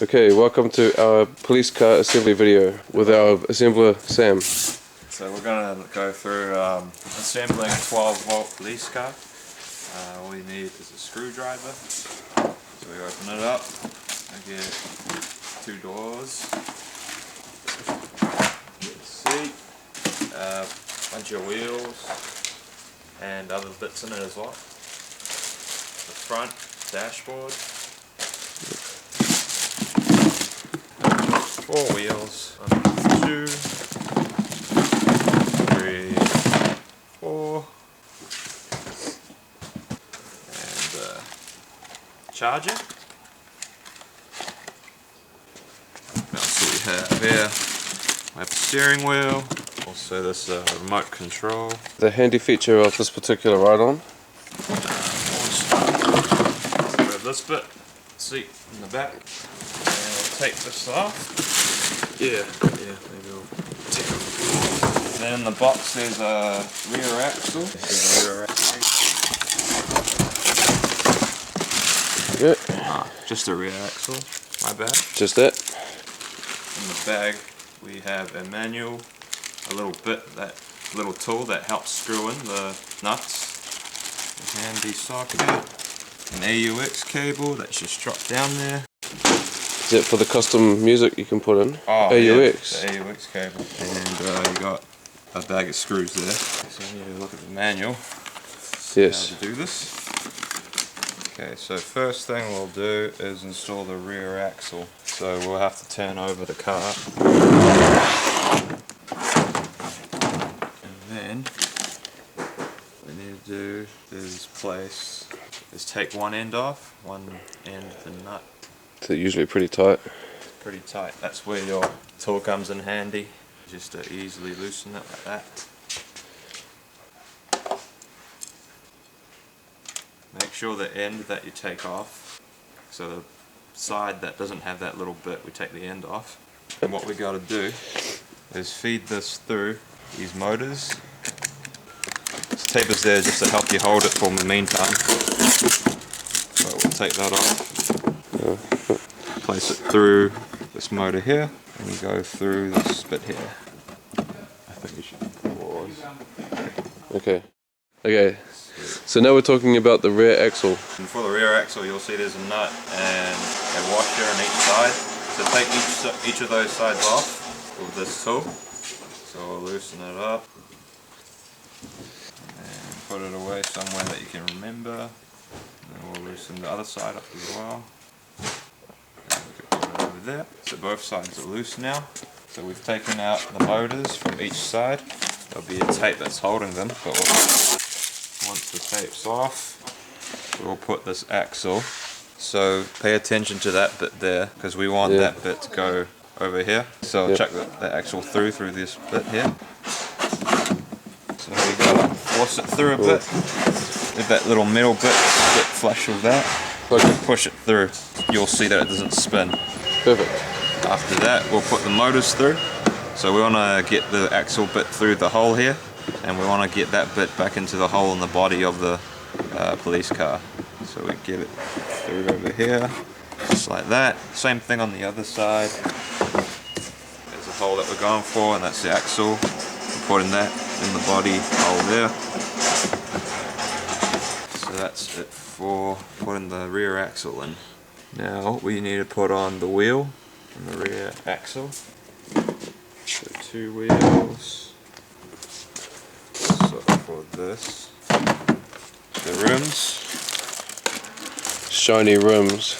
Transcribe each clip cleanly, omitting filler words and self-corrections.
Okay, welcome to our police car assembly video with our assembler Sam. So we're going to go through assembling a 12-volt police car. All we need is a screwdriver. So we open it up, I get 2 doors, get a seat, a bunch of wheels and other bits in it as well. The front dashboard, 4 wheels, 2, 3, 4, and charger. What else do we have here? We have the steering wheel, also this remote control. The handy feature of this particular ride-on. We have this bit, seat in the back, and we'll take this off. Yeah, maybe we'll take it off. Then in the box there's a rear axle. This is a rear axle. Yeah. Just a rear axle, my bad. Just that. In the bag we have a manual, a little bit, that little tool that helps screw in the nuts, a handy socket, an AUX cable that's just dropped down there. Is it for the custom music you can put in? Oh, AUX. yeah, the AUX cable. And you got a bag of screws there. So you need to look at the manual. Yes. How to do this. Okay, so first thing we'll do is install the rear axle. So we'll have to turn over the car. And then what we need to do is take one end off, one end of the nut. They're usually pretty tight. Pretty tight. That's where your tool comes in handy. Just to easily loosen it like that. Make sure the end that you take off, so the side that doesn't have that little bit, we take the end off. And what we got to do is feed this through these motors. This tape is there just to help you hold it for the meantime. So we'll take that off. Place it through this motor here, and you go through this bit here. I think we should pause. Okay, so now we're talking about the rear axle. And for the rear axle, you'll see there's a nut and a washer on each side. So take each of those sides off with this tool. So we'll loosen it up and put it away somewhere that you can remember. And we'll loosen the other side up as well. There. So both sides are loose now. So we've taken out the motors from each side. There'll be a tape that's holding them, but once the tape's off, we'll put this axle. So pay attention to that bit there, because we want that bit to go over here. So I'll chuck the axle through this bit here. So we gotta force it through a bit. If that little metal bit flush with that, push it through. You'll see that it doesn't spin. Perfect. After that, we'll put the motors through. So we want to get the axle bit through the hole here, and we want to get that bit back into the hole in the body of the police car. So we get it through over here, just like that. Same thing on the other side. There's a hole that we're going for, and that's the axle. We're putting that in the body hole there. So that's it for putting the rear axle in. Now we need to put on the wheel and the rear axle. So 2 wheels. So for this, the rims. Shiny rims.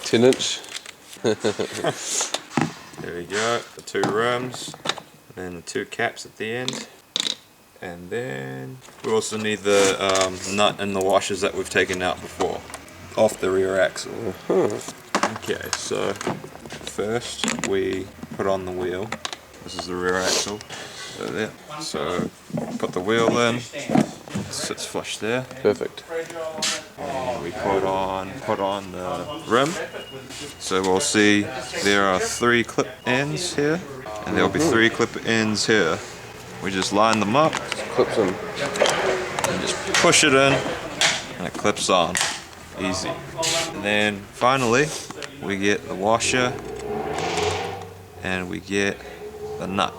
10-inch. There we go, the 2 rims, and then the 2 caps at the end. And then we also need the nut and the washers that we've taken out before, off the rear axle. Okay, so first we put on the wheel. This is the rear axle. So there. So put the wheel in. It sits flush there. Perfect. And we put on the rim. So we'll see there are 3 clip ends here, and there'll be 3 clip ends here. We just line them up. Clips in. And just push it in, and it clips on. Easy. And then finally, we get the washer and we get the nut.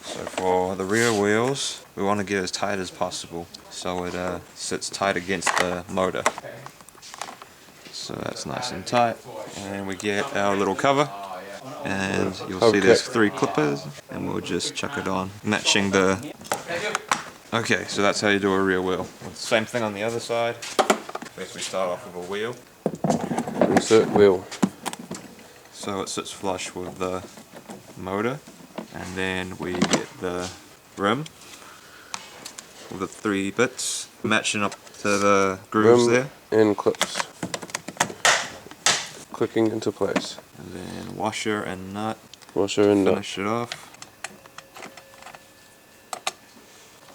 So for the rear wheels, we want to get as tight as possible so it sits tight against the motor. So that's nice and tight. And we get our little cover, and you'll see there's 3 clippers, and we'll just chuck it on, matching the... Okay, so that's how you do a rear wheel. Same thing on the other side. First we start off with a wheel. Insert wheel. So it sits flush with the motor, and then we get the rim with the 3 bits matching up to the grooves Rim there. and clips. Clicking into place. And then washer and nut. Washer and nut. Finish it off.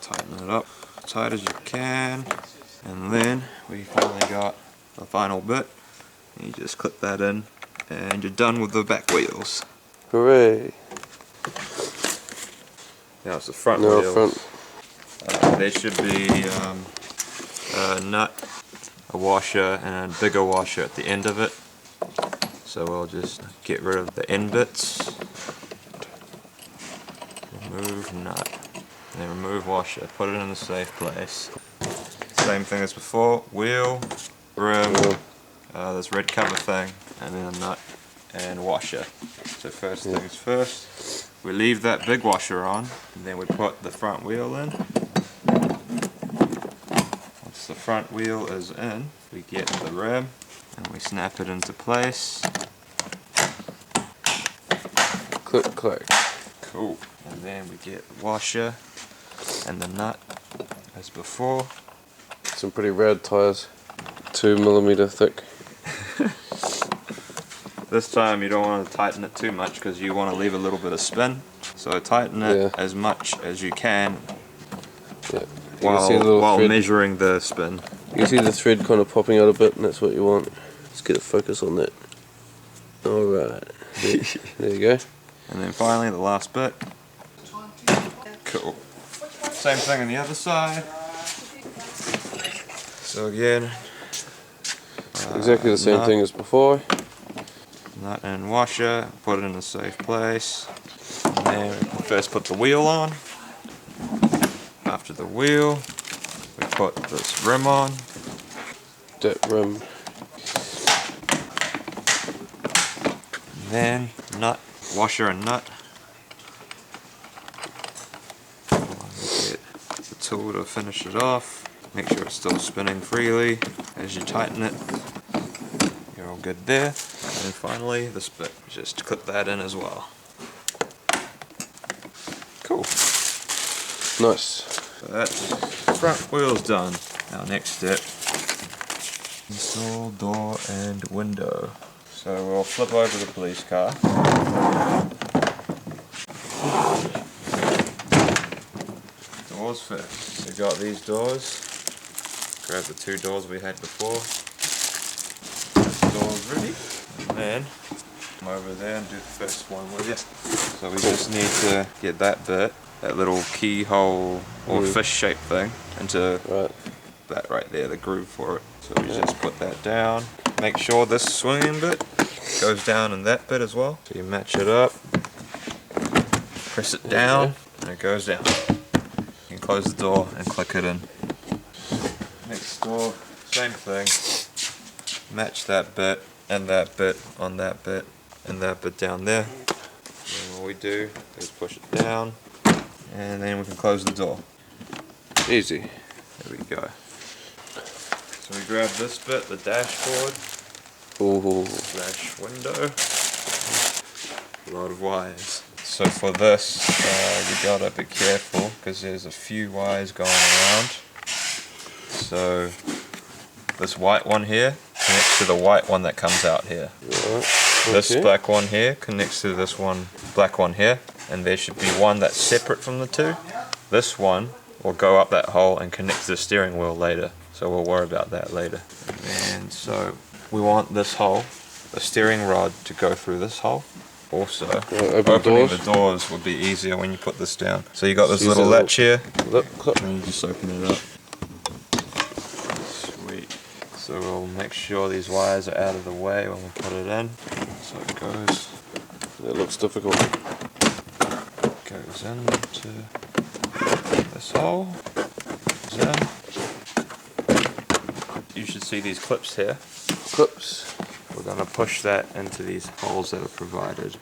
Tighten it up tight as you can. And then we finally got the final bit. You just clip that in and you're done with the back wheels. Hooray! Now it's the front Now wheels. front. There should be a nut, a washer, and a bigger washer at the end of it. So we'll just get rid of the end bits. Remove nut. And then remove washer. Put it in a safe place. Same thing as before. Wheel, rim, this red cover thing, and then a nut and washer. So first things first, we leave that big washer on, and then we put the front wheel in. Once the front wheel is in, we get the rim, and we snap it into place. Click, click. Cool. And then we get the washer and the nut as before. Some pretty rad tyres. 2mm thick. This time you don't want to tighten it too much because you want to leave a little bit of spin. So tighten it as much as you can while measuring the spin. You can see the thread kind of popping out a bit, and that's what you want. Just get a focus on that. Alright. There you go. And then finally the last bit. Cool. Same thing on the other side. So again, Exactly the same thing as before. Nut and washer, put it in a safe place. And then we first put the wheel on. After the wheel, we put this rim on. That rim. And then nut, washer and nut. Get the tool to finish it off. Make sure it's still spinning freely as you tighten it. You're all good there. And then finally this bit, just clip that in as well. Cool. Nice. So that's front wheels done. Now next step, install door and window. So we'll flip over the police car. Doors first. So we've got these doors. Grab the 2 doors we had before. Doors ready. And then come over there and do the first one with you. So we just need to get that bit, that little keyhole or fish shaped thing, into that right there, the groove for it. So we just put that down. Make sure this swinging bit goes down in that bit as well. So you match it up, press it down, and it goes down. You can close the door and click it in. Next door, same thing. Match that bit and that bit on that bit and that bit down there. And all we do is push it down, and then we can close the door. Easy. There we go. So we grab this bit, the dashboard, Ooh. slash window. A lot of wires. So for this, you gotta be careful because there's a few wires going around. So this white one here connects to the white one that comes out here. This black one here connects to this one black one here, and there should be one that's separate from the 2. This one will go up that hole and connect to the steering wheel later, so we'll worry about that later. And so we want this hole, the steering rod, to go through this hole. Also, opening the doors would be easier when you put this down. So you got this little latch here, and you just open it up. Sweet. So we'll make sure these wires are out of the way when we put it in. So it goes. It looks difficult. Goes into this hole. Goes in. You should see these clips here. Clips. We're going to push that into these holes that are provided.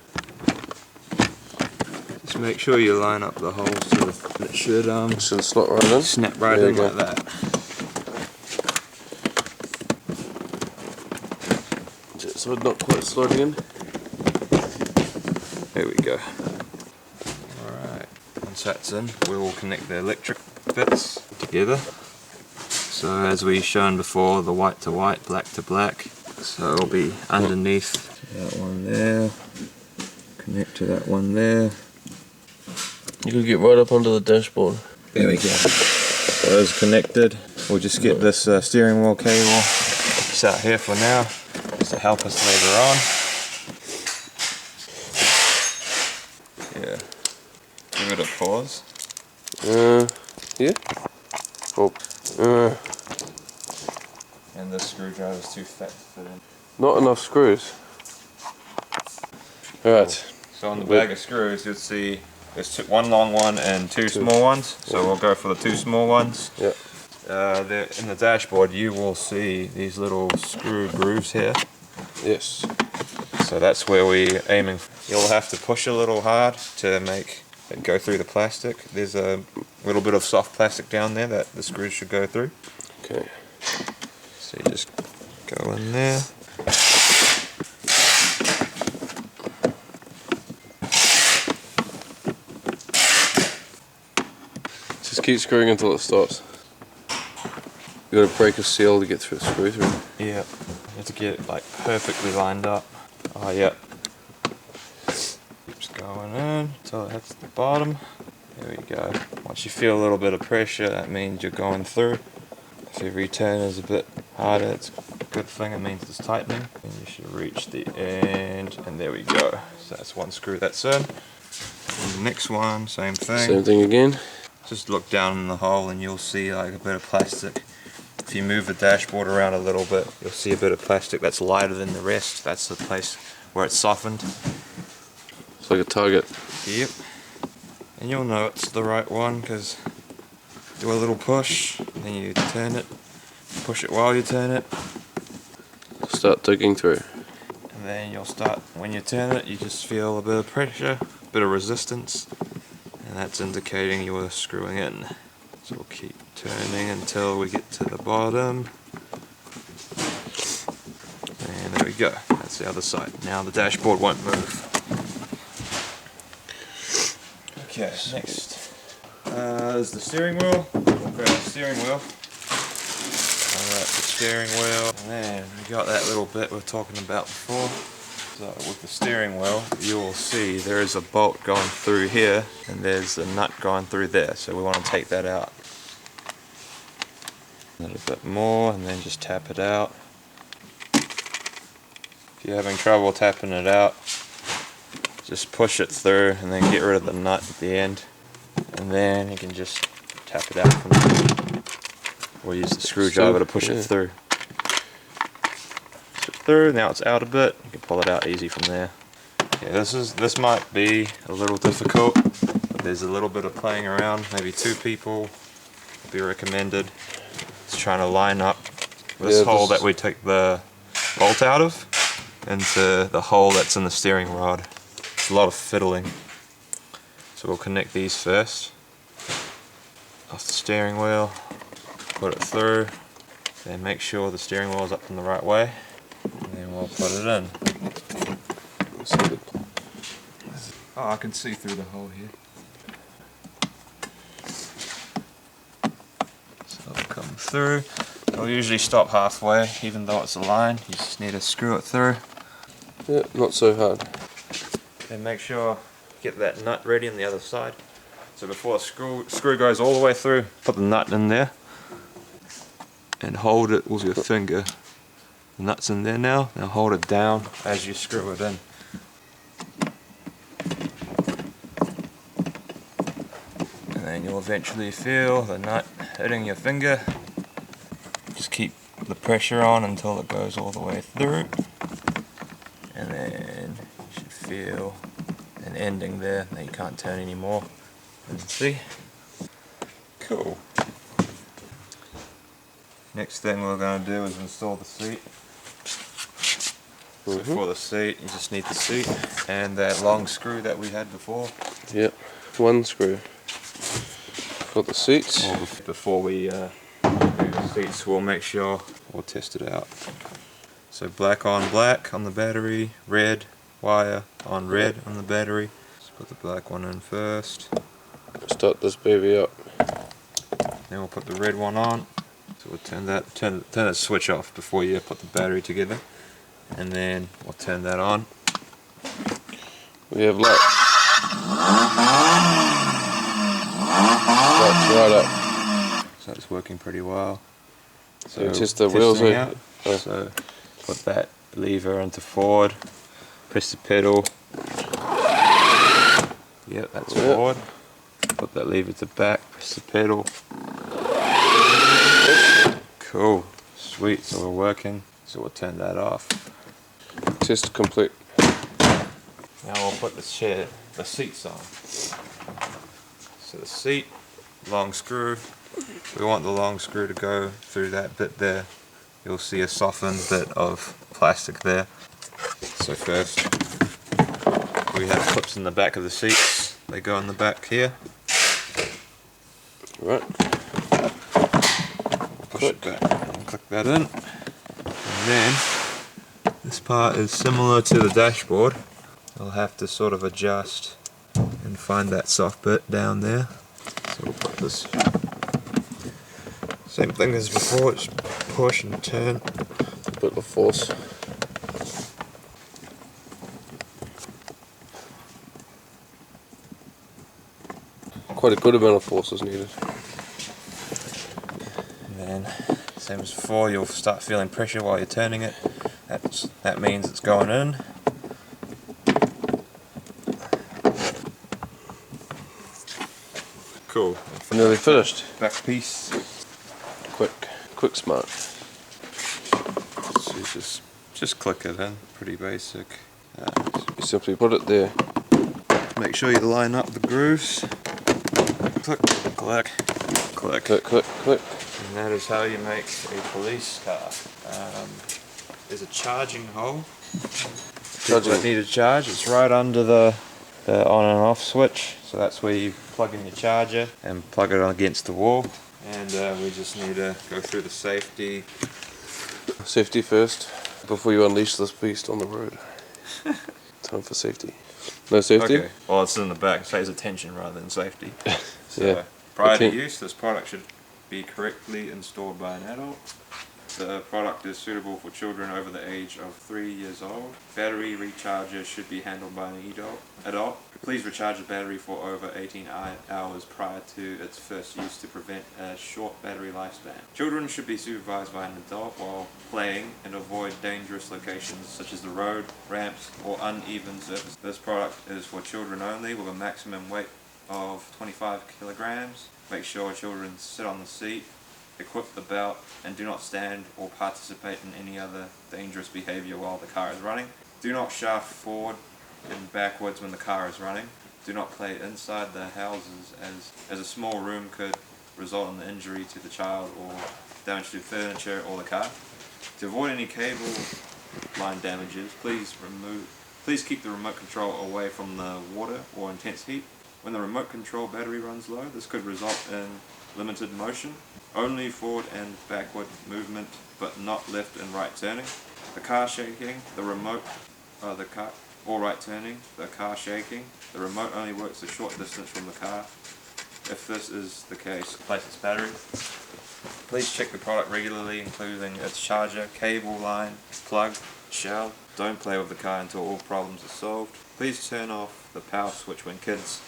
Just make sure you line up the holes so that it should slot right in. snap right There in you like go. that. So it's not quite slotting in. There we go. Alright, once that's in, we will connect the electric bits together. So as we shown before, the white to white, black to black. So it'll be underneath that one there, connect to that one there. You could get right up onto the dashboard. There we go. So those connected. We'll just get this steering wheel cable just out here for now, just to help us later on. Yeah. Give it a pause. Yeah. Oh. And this screwdriver's too fat to fit in. Not enough screws. Alright. So on the bag of screws, you'll see there's one long one and two small ones. So we'll go for the two small ones. Yep. In the dashboard, you will see these little screw grooves here. Yes. So that's where we're aiming. You'll have to push a little hard to make it go through the plastic. There's a little bit of soft plastic down there that the screws should go through. Okay. So you just go in there. Just keep screwing until it stops. You gotta break a seal to get through the screw through. Yeah. You have to get it like perfectly lined up. Oh yeah. Keeps going in until it hits the bottom. There we go. Once you feel a little bit of pressure, that means you're going through. If every turn is a bit harder, it's a good thing, it means it's tightening. And you should reach the end, and there we go. So that's one screw that's in. And the next one, same thing. Same thing again. Just look down in the hole and you'll see like a bit of plastic. If you move the dashboard around a little bit, you'll see a bit of plastic that's lighter than the rest. That's the place where it's softened. It's like a target. Yep. And you'll know it's the right one because do a little push, then you turn it, push it while you turn it, Start digging through. and then you'll start, when you turn it, you just feel a bit of pressure, a bit of resistance, and that's indicating you are screwing in. So we'll keep turning until we get to the bottom. And there we go, that's the other side. Now the dashboard won't move. Okay, next is the steering wheel. We'll grab the steering wheel. Alright, the steering wheel. And then we got that little bit we were talking about before. So with the steering wheel, you will see there is a bolt going through here and there's a nut going through there. So we want to take that out. A little bit more and then just tap it out. If you're having trouble tapping it out, just push it through and then get rid of the nut at the end. And then you can just tap it out from there. Or use the screwdriver to push it through. Push it through, now it's out a bit, you can pull it out easy from there. Yeah, this might be a little difficult, but there's a little bit of playing around, maybe two people would be recommended. It's trying to line up this hole that we take the bolt out of into the hole that's in the steering rod. It's a lot of fiddling. So we'll connect these first. Off the steering wheel, put it through, then make sure the steering wheel is up in the right way, and then we'll put it in. Oh, I can see through the hole here. So it'll come through. It'll usually stop halfway, even though it's a line. You just need to screw it through. Yeah, not so hard. Then make sure get that nut ready on the other side. So before the screw goes all the way through, put the nut in there and hold it with your finger. The nut's in there now. Now hold it down as you screw it in. And then you'll eventually feel the nut hitting your finger. Just keep the pressure on until it goes all the way through, and then you should feel an ending there that you can't turn anymore. And see? Cool. Next thing we're going to do is install the seat. So for the seat, you just need the seat and that long screw that we had before. Yep, one screw for the seats. Before we do the seats, we'll make sure we'll test it out. So black on the battery, red wire on red on the battery. Let's put the black one in first. Start this baby up. Then we'll put the red one on. So we'll turn that switch off before you put the battery together. And then we'll turn that on. We have light. Lights right up. So it's working pretty well. So you test the wheels out. So put that lever into forward. Press the pedal. Yep, that's forward. Put that lever to back. Press the pedal. Cool. Sweet. So we're working. So we'll turn that off. Test complete. Now we'll put the seats on. So the seat, long screw. We want the long screw to go through that bit there. You'll see a softened bit of plastic there. So first, we have clips in the back of the seats. They go in the back here. Right. Push it back and click that in. And then this part is similar to the dashboard. I'll have to sort of adjust and find that soft bit down there. So we'll put this same thing as before, just push and turn. Bit of force. Quite a good amount of force is needed. And then, same as before, you'll start feeling pressure while you're turning it. That means it's going in. Cool. Nearly finished. Back piece. Quick smart. So just click it in. Pretty basic. You simply put it there. Make sure you line up the grooves. Click, click, click. Click, click, click. And that is how you make a police car. There's a charging hole. People that need a charge, it's right under the on and off switch. So that's where you plug in your charger and plug it against the wall. And we just need to go through the safety. Safety first, before you unleash this beast on the road. Time for safety. No safety? Okay, well it's in the back, it says attention rather than safety. So Yeah. prior to use, this product should be correctly installed by an adult. The product is suitable for children over the age of 3 years old. Battery recharger should be handled by an adult. Please recharge the battery for over 18 hours prior to its first use to prevent a short battery lifespan. Children should be supervised by an adult while playing and avoid dangerous locations such as the road, ramps, or uneven surfaces. This product is for children only with a maximum weight of 25 kilograms. Make sure children sit on the seat, equip the belt, and do not stand or participate in any other dangerous behavior while the car is running. Do not shaft forward and backwards when the car is running. Do not play inside the houses as a small room could result in the injury to the child or damage to furniture or the car. To avoid any cable line damages, please keep the remote control away from the water or intense heat. When the remote control battery runs low, this could result in limited motion, only forward and backward movement, but not left and right turning. The car shaking, or right turning, the car shaking. The remote only works a short distance from the car. If this is the case, replace its battery. Please check the product regularly, including its charger, cable line, plug, shell. Don't play with the car until all problems are solved. Please turn off the power switch when kids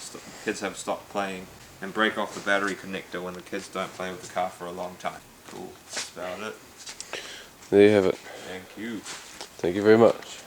have stopped playing, and break off the battery connector when the kids don't play with the car for a long time. Cool, that's about it. There you have it. Thank you. Thank you very much.